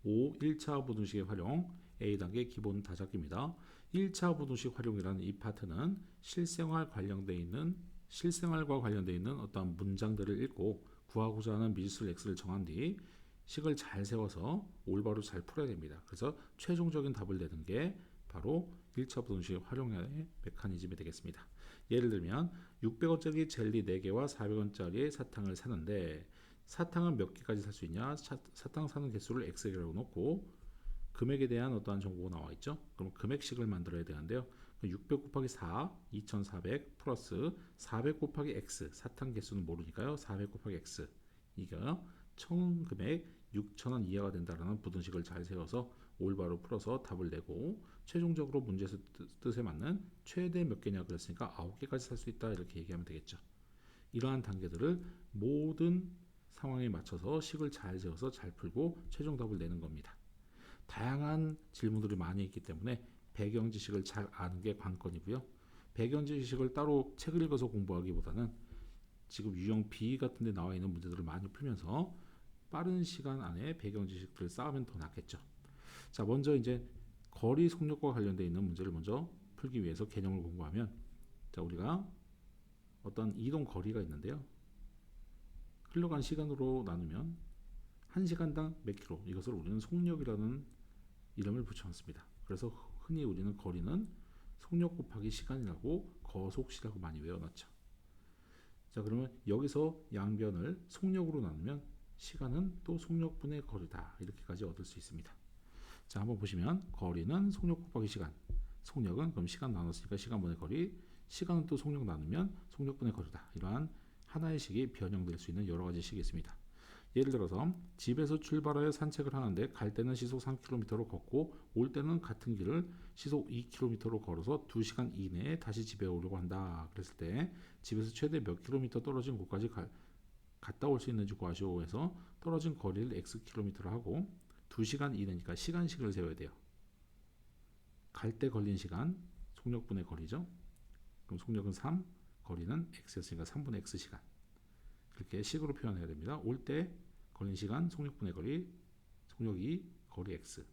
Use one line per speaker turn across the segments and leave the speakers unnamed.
5. 1차 부등식의 활용. A단계 기본 다잡기입니다. 1차 부등식 활용이라는 이 파트는 실생활과 관련되어 있는 어떤 문장들을 읽고 구하고자 하는 미지수 x를 정한 뒤 식을 잘 세워서 올바로 잘 풀어야 됩니다. 그래서 최종적인 답을 내는 게 바로 1차 부등식 활용의 메커니즘이 되겠습니다. 예를 들면 600원짜리 젤리 4개와 400원짜리 사탕을 사는데 사탕은 몇 개까지 살 수 있냐? 사탕 사는 개수를 x라고 놓고 금액에 대한 어떠한 정보가 나와 있죠. 그럼 금액식을 만들어야 되는데요. 600 곱하기 4, 2400 플러스 400 곱하기 x, 사탕 개수는 모르니까요. 400 곱하기 x, 이거 총 금액 6,000원 이하가 된다는 부등식을 잘 세워서 올바로 풀어서 답을 내고 최종적으로 문제에서 뜻에 맞는 최대 몇 개냐 그랬으니까 9개까지 살 수 있다 이렇게 얘기하면 되겠죠. 이러한 단계들을 모든 상황에 맞춰서 식을 잘 세워서 잘 풀고 최종 답을 내는 겁니다. 다양한 질문들이 많이 있기 때문에 배경 지식을 잘 아는 게 관건이고요. 배경 지식을 따로 책을 읽어서 공부하기보다는 지금 유형 B 같은 데 나와 있는 문제들을 많이 풀면서 빠른 시간 안에 배경 지식들을 쌓으면 더 낫겠죠. 자, 먼저 이제 거리 속력과 관련되어 있는 문제를 먼저 풀기 위해서 개념을 공부하면, 자, 우리가 어떤 이동 거리가 있는데요. 흘러간 시간으로 나누면 1시간당 몇 킬로, 이것을 우리는 속력이라는 이름을 붙여놨습니다. 그래서 흔히 우리는 거리는 속력 곱하기 시간이라고 거속시라고 많이 외워놨죠. 자, 그러면 여기서 양변을 속력으로 나누면 시간은 또 속력분의 거리다 이렇게까지 얻을 수 있습니다. 자, 한번 보시면 거리는 속력 곱하기 시간, 속력은 그럼 시간 나눴으니까 시간분의 거리, 시간은 또 속력 나누면 속력분의 거리다. 이러한 하나의 식이 변형될 수 있는 여러 가지 식이 있습니다. 예를 들어서 집에서 출발하여 산책을 하는데 갈 때는 시속 3km로 걷고 올 때는 같은 길을 시속 2km로 걸어서 2시간 이내에 다시 집에 오려고 한다. 그랬을 때 집에서 최대 몇 킬로미터 떨어진 곳까지 갔다 올 수 있는지 구하시오 해서 떨어진 거리를 x킬로미터로 하고 2시간 이내니까 시간식을 세워야 돼요. 갈 때 걸린 시간, 속력분의 거리죠. 그럼 속력은 3, 거리는 x였으니까 3분의 x시간. 이렇게 식으로 표현해야 됩니다. 올 때 걸린 시간, 속력분의 거리, 속력 2, 거리 x.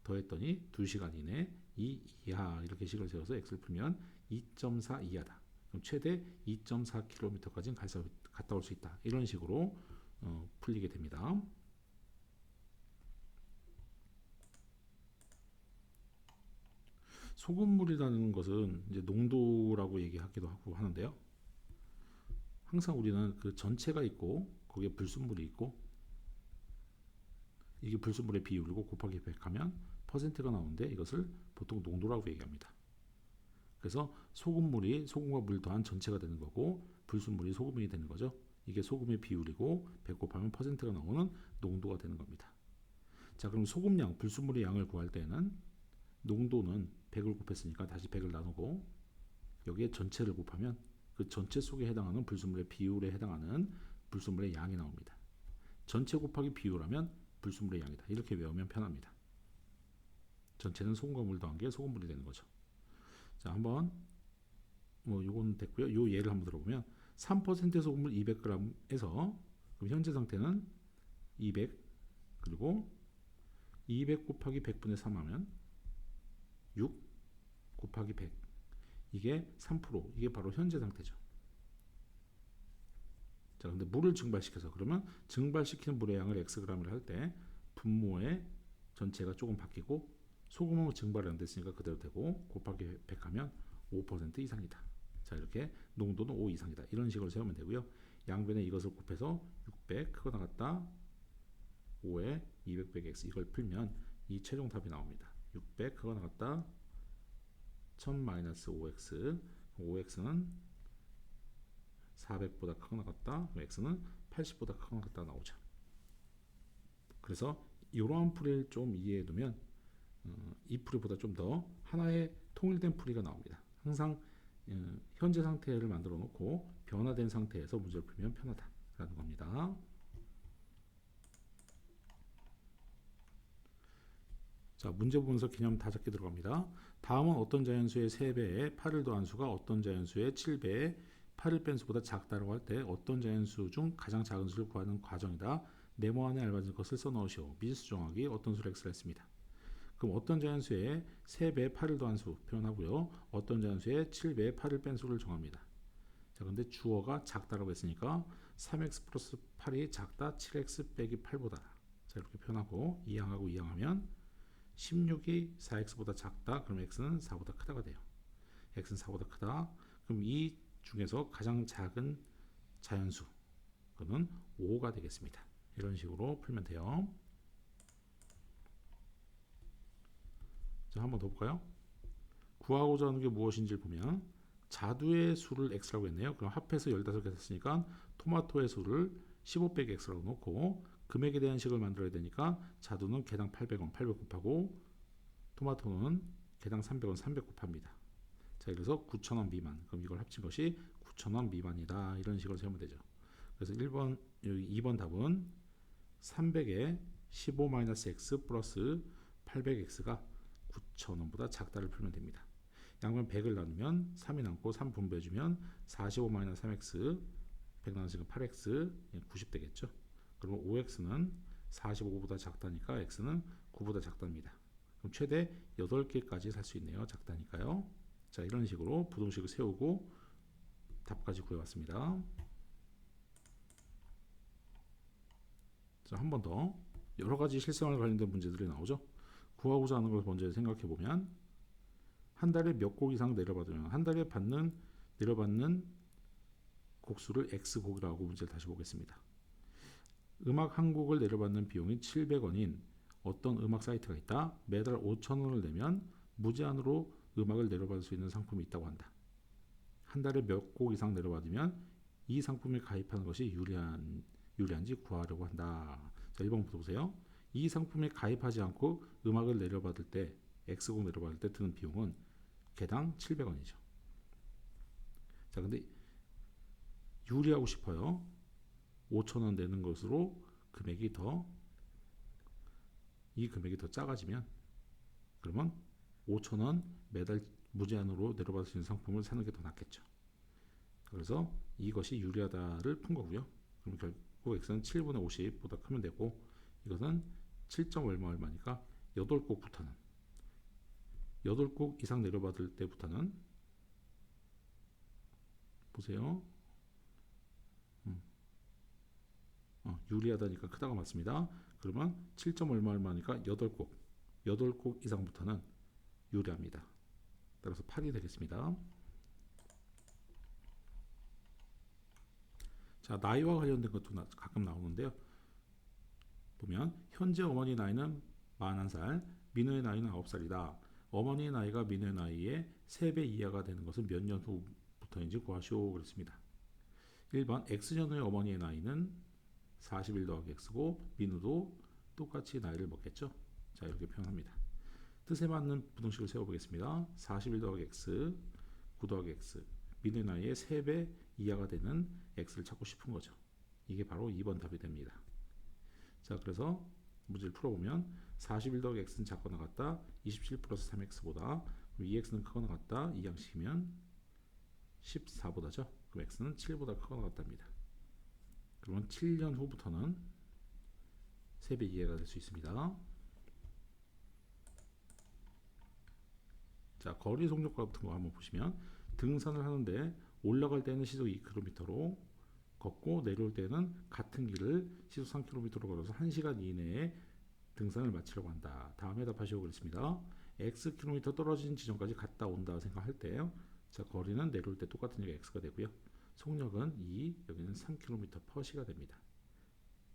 더했더니 2시간 이내 2 이하 이렇게 식을 세워서 x를 풀면 2.4 이하다. 그럼 최대 2.4km까지 갔다 올 수 있다. 이런 식으로 풀리게 됩니다. 소금물이라는 것은 이제 농도라고 얘기하기도 하고 하는데요. 항상 우리는 그 전체가 있고 거기에 불순물이 있고 이게 불순물의 비율이고 곱하기 100 하면 퍼센트가 나오는데 이것을 보통 농도라고 얘기합니다. 그래서 소금물이 소금과 물 더한 전체가 되는 거고 불순물이 소금이 되는 거죠. 이게 소금의 비율이고 100 곱하면 퍼센트가 나오는 농도가 되는 겁니다. 자, 그럼 소금량, 불순물의 양을 구할 때는 농도는 100을 곱했으니까 다시 100을 나누고 여기에 전체를 곱하면 그 전체 속에 해당하는 불순물의 비율에 해당하는 불순물의 양이 나옵니다. 전체 곱하기 비율하면 불순물의 양이다. 이렇게 외우면 편합니다. 전체는 소금과 물 더한 게 소금물이 되는 거죠. 자, 한번 요건 됐고요. 요 예를 한번 들어보면 3% 소금물 200g에서 그럼 현재 상태는 200 그리고 200 곱하기 100분의 3 하면 6 곱하기 100 이게 3%, 이게 바로 현재 상태죠. 자, 근데 물을 증발시켜서 그러면 증발시키는 물의 양을 xg을 할 때 분모의 전체가 조금 바뀌고 소금은 증발이 안 됐으니까 그대로 되고 곱하기 100 하면 5% 이상이다. 자, 이렇게 농도는 5 이상이다. 이런 식으로 세우면 되고요. 양변에 이것을 곱해서 600 크거 나갔다 5에 200 빼기 x 이걸 풀면 이 최종 답이 나옵니다. 600 크거 나갔다 1000-5x 5x는 400보다 크거 나갔다 x는 80보다 크거 나갔다 나오죠. 그래서 이러한 풀이를 좀 이해해 두면 이 풀이보다 좀 더 하나의 통일된 풀이가 나옵니다. 항상 현재 상태를 만들어 놓고 변화된 상태에서 문제를 풀면 편하다라는 겁니다. 자, 문제 보면서 개념 다잡기 들어갑니다. 다음은 어떤 자연수의 3배에 8을 더한 수가 어떤 자연수의 7배에 8을 뺀 수보다 작다라고 할 때 어떤 자연수 중 가장 작은 수를 구하는 과정이다. 네모 안에 알맞은 것을 써넣으시오. 미지수 정하기 어떤 수를 x를 했습니다. 그럼 어떤 자연수에 3배 8을 더한 수 표현하고요. 어떤 자연수에 7배 8을 뺀 수를 정합니다. 자, 근데 주어가 작다라고 했으니까 3x 플러스 8이 작다 7x 빼기 8보다. 자, 이렇게 표현하고 이항하고 이항하면 16이 4x보다 작다. 그럼 x는 4보다 크다가 돼요. x는 4보다 크다. 그럼 이 중에서 가장 작은 자연수 그는 5가 되겠습니다. 이런 식으로 풀면 돼요. 자, 한번 더 볼까요? 구하고자 하는 게 무엇인지를 보면 자두의 수를 x라고 했네요. 그럼 합해서 15개 샀으니까 토마토의 수를 15 빼기 x라고 놓고 금액에 대한 식을 만들어야 되니까 자두는 개당 800원 800 곱하고 토마토는 개당 300원 300 곱합니다. 자, 그래서 9,000원 미만. 그럼 이걸 합친 것이 9,000원 미만이다. 이런 식으로 세우면 되죠. 그래서 1번, 여기 2번 답은 300에 15-x 플러스 800x가 9,000원보다 작다를 풀면 됩니다. 양면 100을 나누면 3이 남고 3 분배해주면 45-3x 100 나누면 8x 90 되겠죠. 그러면 5x는 45보다 작다니까 x는 9보다 작답니다. 그럼 최대 8개까지 살 수 있네요. 작다니까요. 자, 이런 식으로 부동식을 세우고 답까지 구해왔습니다. 자, 한 번 더 여러 가지 실생활 관련된 문제들이 나오죠. 구하고자 하는 걸 먼저 생각해 보면 한 달에 몇 곡 이상 내려받으면 한 달에 내려받는 곡수를 X곡이라고 문제를 다시 보겠습니다. 음악 한 곡을 내려받는 비용이 700원인 어떤 음악 사이트가 있다. 매달 5,000원을 내면 무제한으로 음악을 내려받을 수 있는 상품이 있다고 한다. 한 달에 몇 곡 이상 내려받으면 이 상품에 가입하는 것이 유리한지 구하려고 한다. 자, 1번부터 보세요. 이 상품에 가입하지 않고 음악을 내려받을 때 X곡 내려받을 때 드는 비용은 개당 700원이죠. 자, 근데 유리하고 싶어요. 5,000원 내는 것으로 이 금액이 더 작아지면 그러면 5,000원 매달 무제한으로 내려받을 수 있는 상품을 사는 게 더 낫겠죠. 그래서 이것이 유리하다를 푼 거고요. 그럼 결국 x는 7분의 50보다 크면 되고 이것은 7점 얼마니까 8곡부터는 8곡 이상 내려받을 때부터는 보세요. 유리하다니까 크다가 맞습니다. 그러면 7점 얼마니까 8곡 이상부터는 유리합니다. 따라서 8이 되겠습니다. 자, 나이와 관련된 것도 가끔 나오는데요. 보면 현재 어머니 나이는 41살, 민우의 나이는 9살이다. 어머니의 나이가 민우의 나이의 3배 이하가 되는 것은 몇 년 후부터인지 구하시오. 그랬습니다. 1번 X년 후의 어머니의 나이는 41 더하기 X고 민우도 똑같이 나이를 먹겠죠. 자, 이렇게 표현합니다. 뜻에 맞는 부등식을 세워보겠습니다. 41 더하기 X, 9 더하기 X 민우의 나이의 3배 이하가 되는 X를 찾고 싶은 거죠. 이게 바로 2번 답이 됩니다. 자, 그래서 문제를 풀어보면 41 더하기 X는 작거나 같다. 27 플러스 3X보다 2X는 크거나 같다. 이항시키면 14보다죠. 그럼 X는 7보다 크거나 같답니다. 그러면 7년 후부터는 3배 이하가 될 수 있습니다. 자, 거리 속력과 같은 거 한번 보시면 등산을 하는데 올라갈 때는 시속 2km로 걷고 내려올 때는 같은 길을 시속 3km로 걸어서 1시간 이내에 등산을 마치려고 한다. 다음에 답하시오 그랬습니다. Xkm 떨어진 지점까지 갔다 온다 생각할 때요. 자, 거리는 내려올 때 똑같으니까 X가 되고요. 속력은 2, 여기는 3km/s가 됩니다.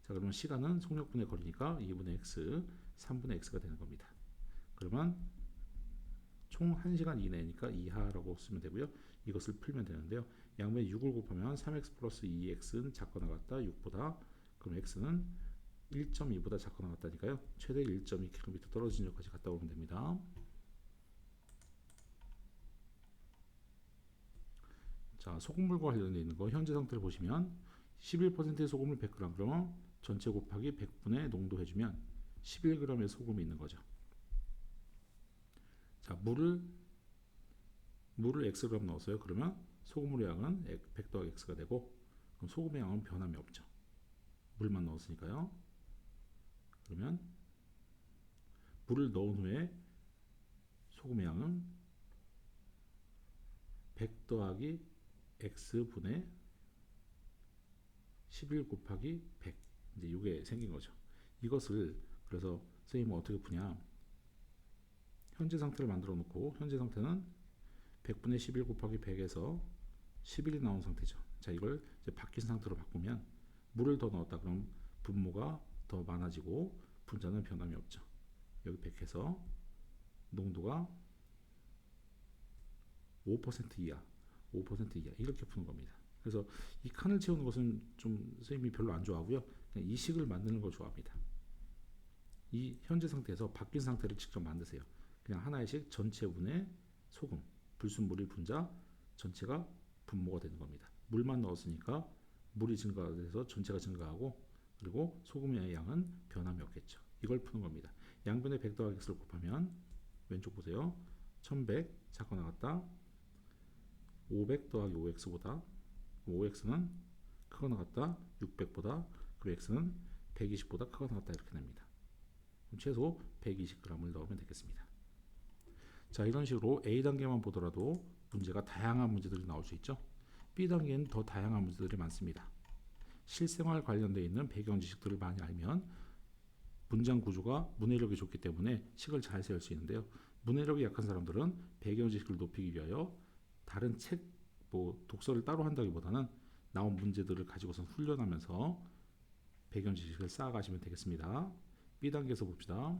자, 그러면 시간은 속력분의 거리니까 2분의 X, 3분의 X가 되는 겁니다. 그러면 총 1시간 이내니까 이하라고 쓰면 되고요. 이것을 풀면 되는데요. 양면에 6을 곱하면 3x 플러스 2x는 작거나 같다. 6보다. 그럼 x는 1.2보다 작거나 같다니까요. 최대 1.2km 떨어진 점까지 갔다 오면 됩니다. 자, 소금물과 관련되어 있는 거 현재 상태를 보시면 11%의 소금을 100g 그러면 전체 곱하기 100분의 농도 해주면 11g의 소금이 있는 거죠. 자, 물을 x g 넣었어요. 그러면 소금물의 양은 100 더하기 x가 되고 그럼 소금의 양은 변함이 없죠. 물만 넣었으니까요. 그러면 물을 넣은 후에 소금의 양은 100 더하기 x분의 11 곱하기 100. 이제 이게 생긴 거죠. 이것을 그래서 선생님은 어떻게 푸냐? 현재 상태를 만들어 놓고 현재 상태는 100분의 11 곱하기 100에서 11이 나온 상태죠. 자, 이걸 이제 바뀐 상태로 바꾸면 물을 더 넣었다 그럼 분모가 더 많아지고 분자는 변함이 없죠. 여기 100해서 농도가 5% 이하, 5% 이하 이렇게 푸는 겁니다. 그래서 이 칸을 채우는 것은 좀 선생님이 별로 안 좋아하고요. 그냥 이 식을 만드는 걸 좋아합니다. 이 현재 상태에서 바뀐 상태를 직접 만드세요. 그냥 하나의 식 전체분의 소금, 불순물의 분자 전체가 분모가 되는 겁니다. 물만 넣었으니까 물이 증가돼서 전체가 증가하고 그리고 소금의 양은 변함이 없겠죠. 이걸 푸는 겁니다. 양변에 100 더하기 x를 곱하면 왼쪽 보세요. 1100 작고 나갔다 500 더하기 5x보다 5x는 크거 나갔다 600보다 그리고 x는 120보다 크거 나갔다 이렇게 됩니다. 그럼 최소 120g을 넣으면 되겠습니다. 자, 이런 식으로 A단계만 보더라도 문제가 다양한 문제들이 나올 수 있죠. B단계는 더 다양한 문제들이 많습니다. 실생활 관련되어 있는 배경 지식들을 많이 알면 문장 구조가 문해력이 좋기 때문에 식을 잘 세울 수 있는데요. 문해력이 약한 사람들은 배경 지식을 높이기 위하여 다른 책, 독서를 따로 한다기보다는 나온 문제들을 가지고서 훈련하면서 배경 지식을 쌓아가시면 되겠습니다. B단계에서 봅시다.